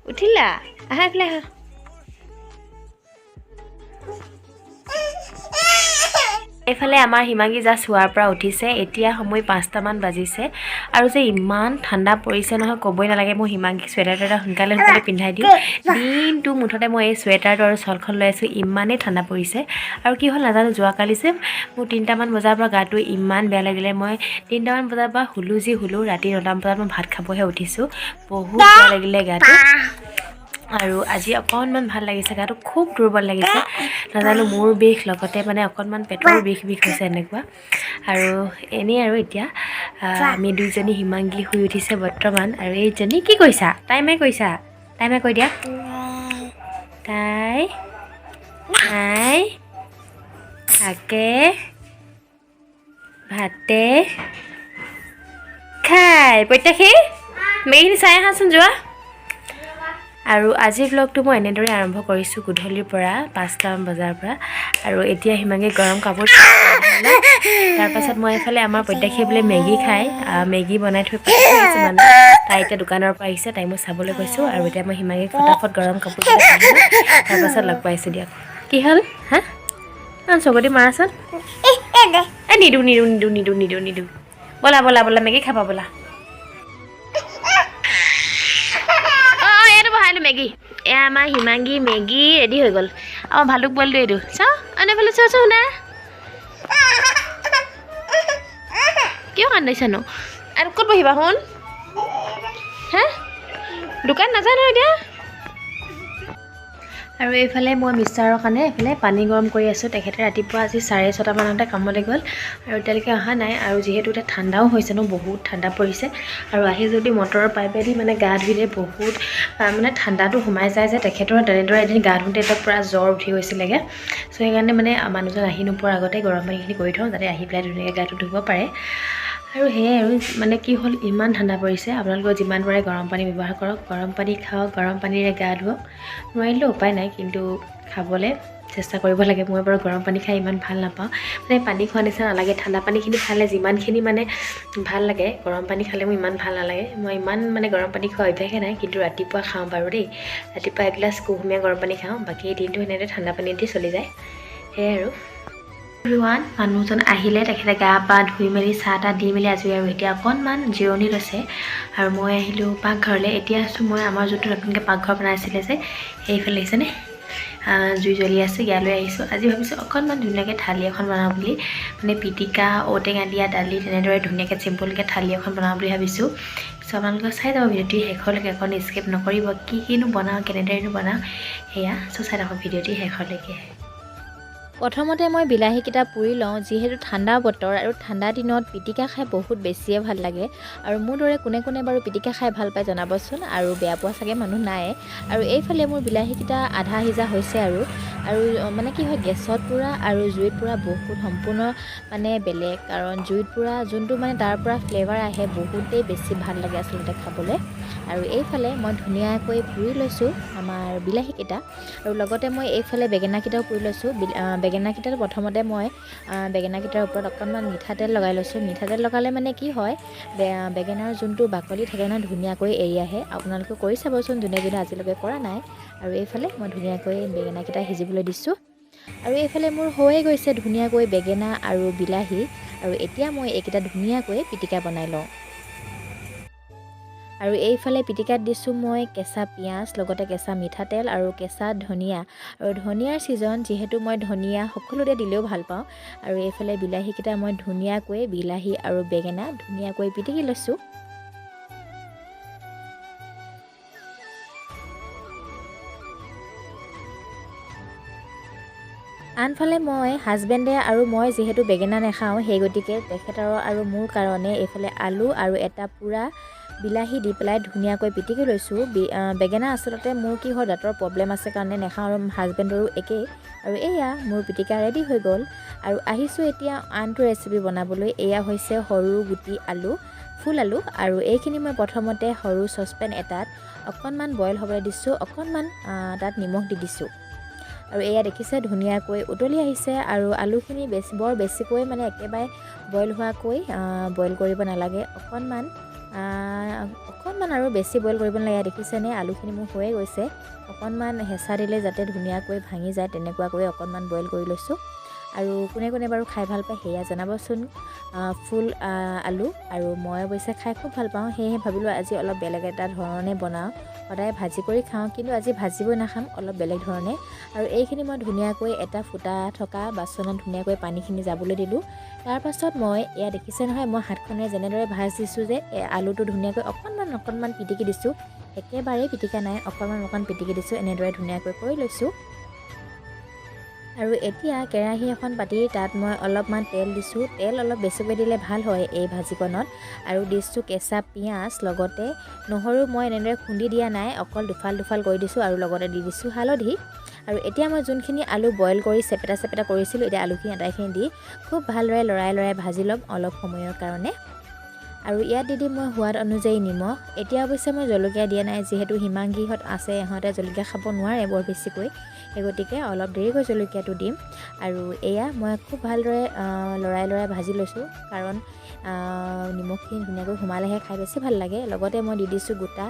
উঠিলা আহা এইফালে আহা এইফালে আমাৰ হিমাংগী জাষ্ট শোৱাৰ পৰা উঠিছে এতিয়া সময় 5টামান বাজিছে আৰু যে ইমান ঠাণ্ডা পৰিছে নহয় ক'বই নালাগে মই হিমাংগীক চুৱেটাৰটা সোনকালে পিন্ধাই দিওঁ দিনটো মুঠতে মই এই চুৱেটাৰটো আৰু চলখন লৈ আছোঁ ইমানেই ঠাণ্ডা পৰিছে আৰু কি হ'ল নাজানো যোৱাকালি যে মোৰ 3টামান বজাৰ পৰা গাটো ইমান বেয়া লাগিলে মই 3টামান বজাৰ পৰা শুলো ৰাতি 9টামান বজাত মই ভাত খাবহে উঠিছোঁ বহুত বেয়া লাগিলে গাটো আৰু আজি অকণমান ভাল লাগিছে গাটো খুব দুৰ্বল লাগিছে নাজানো মোৰ বিষ লগতে মানে অকণমান পেটৰ বিষ হৈছে এনেকুৱা আৰু এনেই আৰু এতিয়া আমি দুইজনী হিমাংগী শুই উঠিছে বৰ্তমান আৰু এইজনী কি কৈছা টাইমে কৈ দিয়া তাই থাকে ভাতে খাই প্ৰত্যাশী মেগী চাই আহাচোন যোৱা আৰু আজিৰ ব্লগটো মই এনেদৰে আৰম্ভ কৰিছোঁ গধূলিৰ পৰা 5টামান বজাৰ পৰা আৰু এতিয়া হিমাংগী গৰম কাপোৰ তাৰপাছত মই এইফালে আমাৰ প্ৰত্যাশী বোলে মেগী খাই মেগী বনাই থৈ পেলাইছোঁ মানে তাই এতিয়া দোকানৰ পৰা আহিছে তাই মই চাবলৈ কৈছোঁ আৰু এতিয়া মই হিমাংগীক ফটাফট গৰম কাপোৰ তাৰপাছত লগ পাইছোঁ দিয়ক কি হ'ল হা চকতি মাৰাচোন নিদো বলা মেগী খাবা বলা মেগী এয়া আমাৰ হিমাংগী মেগী ৰেডি হৈ গ'ল আমাৰ ভালুক পোৱালিটো এইটো চাওঁ আনেফালে চাওঁচোন শুনা কিয় কান্দিছানো আৰু ক'ত বহিবা শুন হা দোকান নাজানো এতিয়া আৰু এইফালে মই মিষ্টাৰৰ কাৰণে এইফালে পানী গৰম কৰি আছোঁ তেখেতে ৰাতিপুৱা আজি 6:30মানতে কামলৈ গ'ল আৰু এতিয়ালৈকে অহা নাই আৰু যিহেতু এতিয়া ঠাণ্ডাও হৈছে ন বহুত ঠাণ্ডা পৰিছে আৰু আহি যদি মটৰৰ পাইপেদি মানে গা ধুলে বহুত মানে ঠাণ্ডাটো সোমাই যায় যে তেখেতৰ তেনেদৰে এদিন গা ধুওঁতে এতিয়া পূৰা জ্বৰ উঠি গৈছিলেগৈ চ' সেইকাৰণে মানে মানুহজন আহি নোপোৱাৰ আগতে গৰম পানীখিনি কৰি থওঁ যাতে আহি পেলাই ধুনীয়াকৈ গাটো ধুব পাৰে আৰু সেয়াই আৰু মানে কি হ'ল ইমান ঠাণ্ডা পৰিছে আপোনালোকে যিমান পাৰে গৰম পানী ব্যৱহাৰ কৰক গৰম পানী খাওক গৰম পানীৰে গা ধুৱক নোৱাৰিলেও উপায় নাই কিন্তু খাবলৈ চেষ্টা কৰিব লাগে মই বাৰু গৰম পানী খাই ইমান ভাল নাপাওঁ মানে পানী খোৱা নিচিনা নালাগে ঠাণ্ডা পানীখিনি খালে যিমানখিনি মানে ভাল লাগে গৰম পানী খালে মোৰ ইমান ভাল নালাগে মই ইমান মানে গৰম পানী খোৱা অভ্যাসে নাই কিন্তু ৰাতিপুৱা খাওঁ বাৰু দেই ৰাতিপুৱা এগিলাচ কুহুমীয়া গৰম পানী খাওঁ বাকী দিনটো সেনেদৰে ঠাণ্ডা পানী দি চলি যায় সেয়াই আৰু মানুহজন আহিলে তেখেতে গা পা ধুই মেলি চাহ তাহ দি মেলি আজৰি আৰু এতিয়া অকণমান জিৰণি লৈছে আৰু মই আহিলোঁ পাকঘৰলৈ এতিয়া আছোঁ মই আমাৰ যোনটো নতুনকৈ পাকঘৰ বনাইছিলে যে সেইফালে আহিছেনে জুই জ্বলি আছে ইয়ালৈ আহিছোঁ আজি ভাবিছোঁ অকণমান ধুনীয়াকৈ থালি এখন বনাওঁ বুলি মানে পিটিকা ঔটেঙা দিয়া দালি তেনেদৰে ধুনীয়াকৈ চিম্পলকৈ থালি এখন বনাওঁ বুলি ভাবিছোঁ চ' আপোনালোকে চাই যাব ভিডিঅ'টি শেষলৈকে অকণ স্কিপ নকৰিব কিনো বনাওঁ কেনেদৰেনো বনাওঁ সেয়া চ' চাই থাকক ভিডিঅ'টি শেষলৈকে প্ৰথমতে মই বিলাহীকেইটা পুৰি লওঁ যিহেতু ঠাণ্ডা বতৰ আৰু ঠাণ্ডা দিনত পিটিকা খাই বহুত বেছিয়ে ভাল লাগে আৰু মোৰ দৰে কোনে কোনে বাৰু পিটিকা খাই ভাল পায় জনাবচোন আৰু বেয়া পোৱা চাগে মানুহ নাই আৰু এইফালে মোৰ বিলাহীকেইটা আধা সিজা হৈছে আৰু মানে কি হয় গেছত পোৰা আৰু জুইত পোৰা বহুত সম্পূৰ্ণ মানে বেলেগ কাৰণ জুইত পোৰা যোনটো মানে তাৰ পৰা ফ্লেভাৰ আহে বহুতেই বেছি ভাল লাগে আচলতে খাবলৈ আৰু এইফালে মই ধুনীয়াকৈ পুৰি লৈছোঁ আমাৰ বিলাহীকেইটা আৰু লগতে মই এইফালে বেঙেনাকেইটাও পুৰি লৈছোঁ বেঙেনাকেইটা প্ৰথমতে মই বেঙেনাকেইটাৰ ওপৰত অকণমান মিঠাতেল লগাই লৈছোঁ মিঠাতেল লগালে মানে কি হয় বেঙেনাৰ যোনটো বাকলি থাকে ন ধুনীয়াকৈ এৰি আহে আপোনালোকে কৰি চাবচোন যোনে আজিলৈকে কৰা নাই আৰু এইফালে মই ধুনীয়াকৈ বেঙেনাকেইটা সিজিবলৈ দিছোঁ আৰু এইফালে মোৰ হৈয়ে গৈছে ধুনীয়াকৈ বেঙেনা আৰু বিলাহী আৰু এতিয়া মই এইকেইটা ধুনীয়াকৈ পিটিকা বনাই লওঁ আৰু এইফালে পিটিকাত দিছোঁ মই কেঁচা পিঁয়াজ লগতে কেঁচা মিঠাতেল আৰু কেঁচা ধনিয়া আৰু ধনিয়াৰ ছিজন যিহেতু মই ধনিয়া সকলোতে দিলেও ভাল পাওঁ আৰু এইফালে বিলাহীকেইটা মই ধুনীয়াকৈ বিলাহী আৰু বেঙেনা ধুনীয়াকৈ পিটিকি লৈছোঁ আনফালে মই হাজবেণ্ডে আৰু মই যিহেতু বেঙেনা নাখাওঁ সেই গতিকে তেখেতৰ আৰু মোৰ কাৰণে এইফালে আলু আৰু এটা পূৰা বিলাহী দি পেলাই ধুনীয়াকৈ পিটিকি লৈছোঁ বেঙেনা আচলতে মোৰ কি হয় দাঁতৰ প্ৰব্লেম আছে কাৰণে নাখাওঁ আৰু হাজবেণ্ডৰো একেই আৰু এয়া মোৰ পিটিকা ৰেডি হৈ গ'ল আৰু আহিছোঁ এতিয়া আনটো ৰেচিপি বনাবলৈ এয়া হৈছে সৰু গুটি আলু ফুল আলু আৰু এইখিনি মই প্ৰথমতে সৰু চচপেন এটাত অকণমান বইল হ'বলৈ দিছোঁ অকণমান তাত নিমখ দি দিছোঁ আৰু এয়া দেখিছে ধুনীয়াকৈ উতলি আহিছে আৰু আলুখিনি বৰ বেছিকৈ মানে একেবাৰে বইল হোৱাকৈ বইল কৰিব নালাগে অকণমান অকণমান আৰু বেছি বইল কৰিব নালাগে। দেখিছেনে আলুখিনি মোৰ হৈয়ে গৈছে। অকণমান হেঁচা দিলে যাতে ধুনীয়াকৈ ভাঙি যায় তেনেকুৱাকৈ অকণমান বইল কৰি লৈছোঁ। আৰু কোনে কোনে বাৰু খাই ভাল পায় সেয়া জনাবচোন। ফুল আলু আৰু মই অৱশ্যে খাই খুব ভাল পাওঁ, সেয়েহে ভাবিলোঁ আজি অলপ বেলেগ এটা ধৰণে বনাওঁ। সদায় ভাজি কৰি খাওঁ, কিন্তু আজি ভাজিবই নাখাম, অলপ বেলেগ ধৰণে। আৰু এইখিনি মই ধুনীয়াকৈ এটা ফুটা থকা বাচনত ধুনীয়াকৈ পানীখিনি যাবলৈ দিলোঁ। তাৰপাছত মই এয়া দেখিছে নহয়, মই হাতখনেৰে যেনেদৰে ভাজ দিছোঁ যে আলুটো ধুনীয়াকৈ অকণমান পিটিকি দিছোঁ। একেবাৰেই পিটিকা নাই, অকণমান পিটিকি দিছোঁ। এনেদৰে ধুনীয়াকৈ কৰি লৈছোঁ। আৰু এতিয়া কেৰাহী এখন পাতি তাত মই অলপমান তেল দিছোঁ। তেল অলপ বেছিকৈ দিলে ভাল হয় এই ভাজিকণত। আৰু দিছোঁ কেঁচা পিঁয়াজ, লগতে নহৰু মই এনেদৰে খুন্দি দিয়া নাই, অকল দুফাল কৰি দিছোঁ। আৰু লগতে দি দিছোঁ হালধি। আৰু এতিয়া মই যোনখিনি আলু বইল কৰি চেপেটা কৰিছিলোঁ, এতিয়া আলুখিনি আটাইখিনি দি খুব ভালদৰে লৰাই ভাজি ল'ম অলপ সময়ৰ কাৰণে। আৰু ইয়াত দি দিম মই সোৱাদ অনুযায়ী নিমখ। এতিয়া অৱশ্যে মই জলকীয়া দিয়া নাই, যিহেতু হিমাংগীহঁত আছে, ইহঁতে জলকীয়া খাব নোৱাৰে বৰ বেছিকৈ, সেই গতিকে অলপ দেৰিকৈ জলকীয়াটো দিম। আৰু এয়া মই খুব ভালদৰে লৰাই ভাজি লৈছোঁ, কাৰণ নিমখখিনি ধুনীয়াকৈ সোমালেহে খাই বেছি ভাল লাগে। লগতে মই দি দিছোঁ গোটা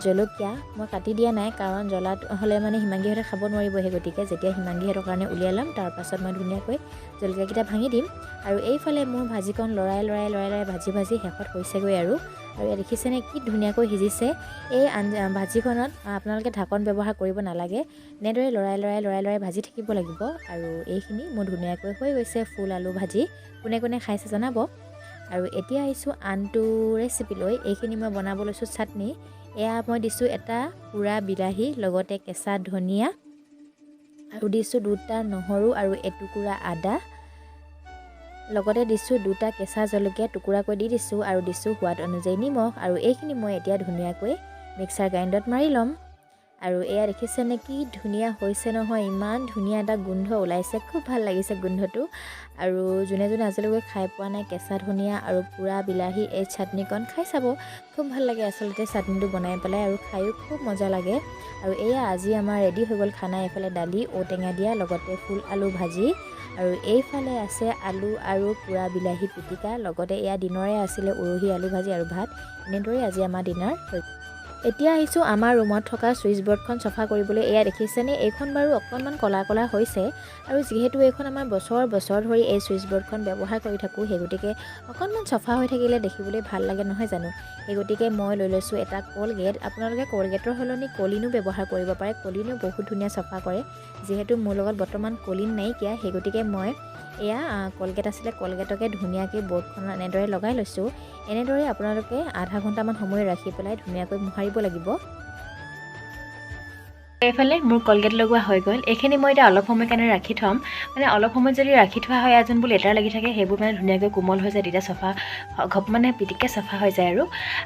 জলকীয়া। মই কাটি দিয়া নাই, কাৰণ জ্বলা হ'লে মানে হিমাংগীহঁতে খাব নোৱাৰিব, সেই গতিকে যেতিয়া হিমাংগীহঁতৰ কাৰণে উলিয়াই ল'ম তাৰপাছত মই ধুনীয়াকৈ জলকীয়াকেইটা ভাঙি দিম। আৰু এইফালে মোৰ ভাজিকণ লৰাই ভাজি শেষত হৈছেগৈ। আৰু ইয়াত দেখিছেনে কি ধুনীয়াকৈ সিজিছে। এই ভাজিখনত আপোনালোকে ঢাকন ব্যৱহাৰ কৰিব নালাগে, এনেদৰে লৰাই ভাজি থাকিব লাগিব। আৰু এইখিনি মোৰ ধুনীয়াকৈ হৈ গৈছে ফুল আলু ভাজি। কোনে কোনে খাইছে জনাব। আৰু এতিয়া আহিছোঁ আনটো ৰেচিপিলৈ। এইখিনি মই বনাব লৈছোঁ চাটনি। এয়া মই দিছোঁ এটা পুৰা বিলাহী, লগতে কেঁচা ধনিয়া, আৰু দিছোঁ 2টা নহৰু আৰু এটুকুৰা আদা, লগতে দিছোঁ 2টা কেঁচা জলকীয়া টুকুৰাকৈ দি দিছোঁ, আৰু দিছোঁ সোৱাদ অনুযায়ী নিমখ। আৰু এইখিনি মই এতিয়া ধুনীয়াকৈ মিক্সাৰ গ্ৰাইণ্ডাৰত মাৰি ল'ম। আৰু এয়া দেখিছেনে কি ধুনীয়া হৈছে নহয়, ইমান ধুনীয়া এটা গোন্ধ ওলাইছে, খুব ভাল লাগিছে গোন্ধটো। আৰু যোনে আজিলৈকে খাই পোৱা নাই কেঁচা ধনিয়া আৰু পুৰা বিলাহী এই চাটনিকণ, খাই চাব, খুব ভাল লাগে আচলতে চাটনিটো বনাই পেলাই, আৰু খায়ো খুব মজা লাগে। আৰু এয়া আজি আমাৰ ৰেডি হৈ গ'ল খানা। এইফালে দালি, ঔটেঙা দিয়া, লগতে ফুল আলু ভাজি, আৰু এইফালে আছে আলু আৰু পুৰা বিলাহী পিটিকা, লগতে এয়া দিনৰে আছিলে উৰহি আলু ভাজি আৰু ভাত। এনেদৰে আজি আমাৰ ডিনাৰ হৈ গ'ল। এতিয়া আহিছোঁ আমাৰ ৰুমত থকা ছুইচ বৰ্ডখন চফা কৰিবলৈ। এয়া দেখিছেনে, এইখন বাৰু অকণমান ক'লা হৈছে। আৰু যিহেতু এইখন আমাৰ বছৰ ধৰি এই ছুইচ বৰ্ডখন ব্যৱহাৰ কৰি থাকোঁ, সেই গতিকে অকণমান চফা হৈ থাকিলে দেখিবলৈ ভাল লাগে নহয় জানো। সেই গতিকে মই লৈ লৈছোঁ এটা কলগেট। আপোনালোকে কলগেটৰ সলনি কলিনো ব্যৱহাৰ কৰিব পাৰে, কলিনো বহুত ধুনীয়া চফা কৰে। যিহেতু মোৰ লগত বৰ্তমান কলিন নাইকিয়া, সেই গতিকে মই এয়া কলগেট আছিলে, কলগেটকে ধুনীয়াকৈ বৰ্ডখনত এনেদৰে লগাই লৈছোঁ। এনেদৰে আপোনালোকে আধা ঘণ্টামান সময় ৰাখি পেলাই ধুনীয়াকৈ মোহাৰিব লাগিব। এইফালে মোৰ কলগেট লগোৱা হৈ গ'ল। এইখিনি মই এতিয়া অলপ সময় কাৰণে ৰাখি থ'ম। মানে অলপ সময় যদি ৰাখি থোৱা হয়, যোনবোৰ লেতেৰা লাগি থাকে সেইবোৰ মানে ধুনীয়াকৈ কোমল হৈ যায়, তেতিয়া চফা মানে পিটিককৈ চফা হৈ যায়।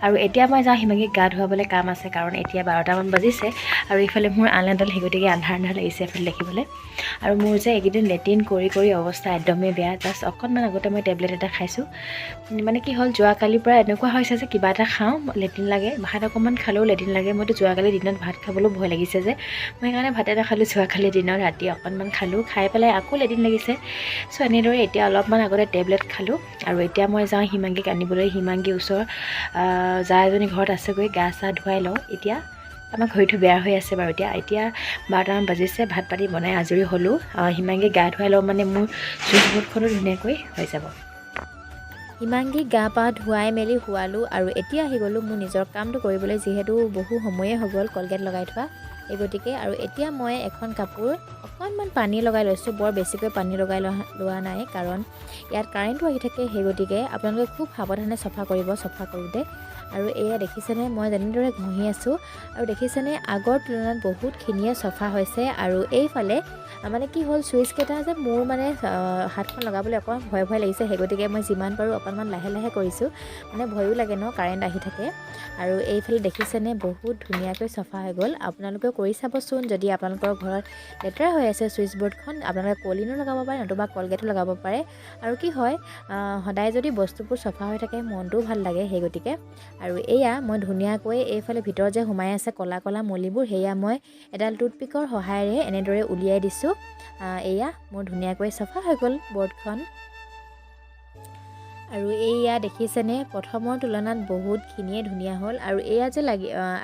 আৰু এতিয়া মই যাওঁ হিমাংগীক গা ধুৱাবলৈ, কাম আছে, কাৰণ এতিয়া 12টামান বাজিছে। আৰু এইফালে মোৰ আনএডাল, সেই গতিকে আন্ধাৰ লাগিছে এইফালে দেখিবলৈ। আৰু মোৰ যে এইকেইদিন লেট্ৰিন কৰি অৱস্থা একদমেই বেয়া। জাষ্ট অকণমান আগতে মই টেবলেট এটা খাইছোঁ। মানে কি হ'ল, যোৱাকালিৰ পৰা এনেকুৱা হৈছে যে কিবা এটা খাওঁ লেট্ৰিন লাগে, ভাত অকণমান খালেও লেট্ৰিন লাগে। মইতো যোৱাকালি দিনত ভাত খাবলৈও ভয় লাগিছে যে, মই সেইকাৰণে ভাত এটা খালোঁ যোৱাকালি দিনত, ৰাতি অকণমান খালোঁ, খাই পেলাই আকৌ লেট্ৰিন লাগিছে। চ' এনেদৰে এতিয়া অলপমান আগতে টেবলেট খালোঁ। আৰু এতিয়া মই যাওঁ হিমাংগীক আনিবলৈ। হিমাংগী ওচৰ জা এজনী ঘৰত আছেগৈ, গা চা ধুৱাই লওঁ। এতিয়া আমাৰ ঘড়ীটো বেয়া হৈ আছে বাৰু। এতিয়া 12টামান বাজিছে, ভাত পানী বনাই আজৰি হ'লোঁ। হিমাংগীক গা ধুৱাই লওঁ, মানে মোৰ ছুইচ বৰ্ডখনো ধুনীয়াকৈ হৈ যাব। হিমাংগীক গা পা ধুৱাই মেলি শুৱালোঁ। আৰু এতিয়া আহি গ'লোঁ মোৰ নিজৰ কামটো কৰিবলৈ, যিহেতু বহু সময়ে হৈ গ'ল কলগেট লগাই থোৱা, এই গতিকে। আৰু এতিয়া মই এখন কাপোৰ অকণমান পানী লগাই লৈছোঁ, বৰ বেছিকৈ পানী লগাই লোৱা নাই, কাৰণ ইয়াত কাৰেণ্টটো আহি থাকে, সেই গতিকে আপোনালোকে খুব সাৱধানে চফা কৰিব চফা কৰোঁতে। আৰু এয়া দেখিছেনে মই যেনেদৰে ঘঁহি আছোঁ, আৰু দেখিছেনে আগৰ তুলনাত বহুতখিনিয়ে চফা হৈছে। আৰু এইফালে মানে কি হ'ল, ছুইচকেইটা যে মোৰ মানে হাতখন লগাবলৈ অকণমান ভয় লাগিছে, সেই গতিকে মই যিমান পাৰোঁ অকণমান লাহে কৰিছোঁ, মানে ভয়ো লাগে ন, কাৰেণ্ট আহি থাকে। আৰু এইফালে দেখিছেনে বহুত ধুনীয়াকৈ চফা হৈ গ'ল। আপোনালোকেও কৰি চাবচোন, যদি আপোনালোকৰ ঘৰত লেতেৰা হৈ আছে ছুইচ বৰ্ডখন, আপোনালোকে কলিনো লগাব পাৰে, নতুবা কলগেটো লগাব পাৰে। আৰু কি হয়, সদায় যদি বস্তুবোৰ চফা হৈ থাকে মনটোও ভাল লাগে, সেই গতিকে। আৰু এয়া মই ধুনীয়াকৈ এইফালে ভিতৰত যে সোমাই আছে ক'লা মলিবোৰ, সেয়া মই এডাল টুথপিকৰ সহায়েৰে এনেদৰে উলিয়াই দিছোঁ। এয়া মোৰ ধুনীয়াকৈ চফা হৈ গ'ল বৰ্ডখন। আৰু এইয়া দেখিছেনে প্ৰথমৰ তুলনাত বহুতখিনিয়ে ধুনীয়া হ'ল আৰু এয়া যে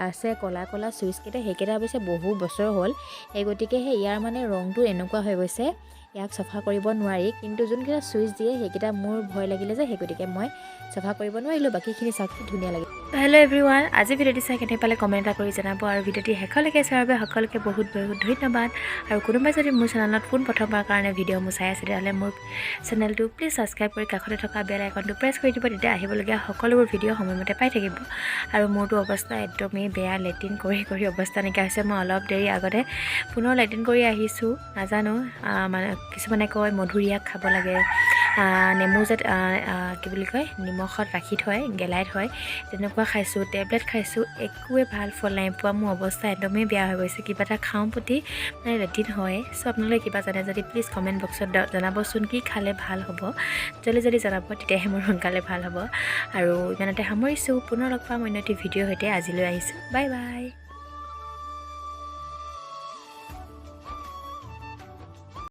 আছে ক'লা ক'লা চুইচকেইটা সেইকেইটা অৱশ্যে বহু বছৰ হ'ল সেই গতিকেহে ইয়াৰ মানে ৰংটো এনেকুৱা হৈ গৈছে ইয়াক চফা কৰিব নোৱাৰি কিন্তু যোনকেইটা চুইচ দিয়ে সেইকেইটা মোৰ ভয় লাগিলে যে সেই গতিকে মই চফা কৰিব নোৱাৰিলোঁ বাকীখিনি চাওক কি ধুনীয়া লাগে হেল্ল' এভৰিৱান আজি ভিডিঅ'টি চাই কেনে পালে কমেণ্ট এটা কৰি জনাব আৰু ভিডিঅ'টি শেষলৈকে চোৱাৰ বাবে সকলোকে বহুত বহুত ধন্যবাদ আৰু কোনোবাই যদি মোৰ চেনেলত প্ৰথমবাৰ কাৰণে ভিডিঅ' মোৰ চাই আছে তেতিয়াহ'লে মোৰ চেনেলটো প্লিজ ছাবস্ক্ৰাইব কৰি কাষতে থকা বেল আইকনটো প্ৰেছ কৰি দিব তেতিয়া আহিবলগীয়া সকলোবোৰ ভিডিঅ' সময়মতে পাই থাকিব আৰু মোৰতো অৱস্থা একদমেই বেয়া লেট্ৰিন কৰি অৱস্থা নাইকিয়া হৈছে মই অলপ দেৰি আগতে পুনৰ লেট্ৰিন কৰি আহিছোঁ নাজানো মানে কিছুমানে কয় মধুৰিয়াক খাব লাগে নেমু যে কি বুলি কয় নিমখত ৰাখি থয় গেলাই থয় তেনেকুৱা খাইছোঁ টেবলেট খাইছোঁ একোৱে ভাল ফল নাই পোৱা মোৰ অৱস্থা একদমেই বেয়া হৈ গৈছে কিবা এটা খাওঁ প্ৰতি মানে লেট্ৰিন হয় চ' আপোনালোকে কিবা জানে যদি প্লিজ কমেণ্ট বক্সত জনাবচোন কি খালে ভাল হ'ব জল্দি জনাব তেতিয়াহে মোৰ সোনকালে ভাল হ'ব আৰু ইমানতে সামৰিছোঁ পুনৰ লগ পাম অন্য এটি ভিডিঅ'ৰ সৈতে আজিলৈ আহিছোঁ বাই বাই